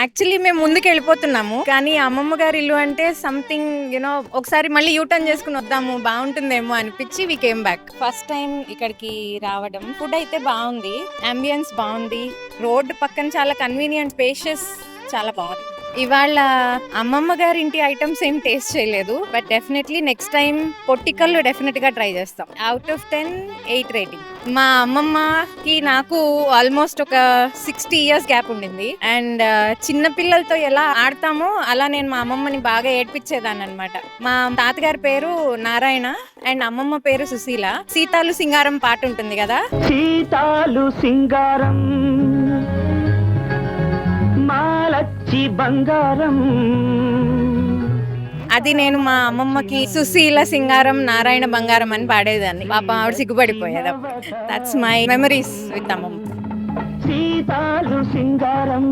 Actually మేము ముందుకు వెళ్ళిపోతున్నాము, కానీ అమ్మమ్మ గారి ఇల్లు అంటే సంథింగ్ యూనో ఒకసారి మళ్ళీ యూటర్న్ చేసుకుని వద్దాము, బాగుంటుందేమో అనిపించి we came back. First time ఇక్కడికి రావడం. ఫుడ్ అయితే బాగుంది, అంబియన్స్ బాగుంది, రోడ్ పక్కన చాలా కన్వీనియంట్, స్పేషియస్, చాలా బాగుంది. ఇవాళ అమ్మమ్మ గారి ఇంటి ఐటమ్స్ ఏం టేస్ట్ చేయలేదు, బట్ డెఫినెట్లీ నెక్స్ట్ టైం పొట్టికల్లు డెఫినెట్ గా ట్రై చేస్తాం. Out of 10 8 rating. మా అమ్మమ్మకి నాకు ఆల్మోస్ట్ ఒక 60 years గ్యాప్ ఉండింది. అండ్ చిన్న పిల్లలతో ఎలా ఆడతామో అలా నేను మా అమ్మమ్మని బాగా ఏడ్పించేదాన్ని అనమాట. మా తాతగారి పేరు నారాయణ అండ్ అమ్మమ్మ పేరు సుశీల. సీతాలు సింగారం పాట ఉంటుంది కదా, సీతాలు సింగారం మాలచ్చి బంగారం, అది నేను మా అమ్మమ్మకి సుశీల సింగారం నారాయణ బంగారం అని పాడేదాన్ని. పాప ఆవిడ సిగ్గుపడిపోయేది. దట్స్ మై మెమరీస్ విత్ అమ్మమ్మ. సీతాలు సింగారం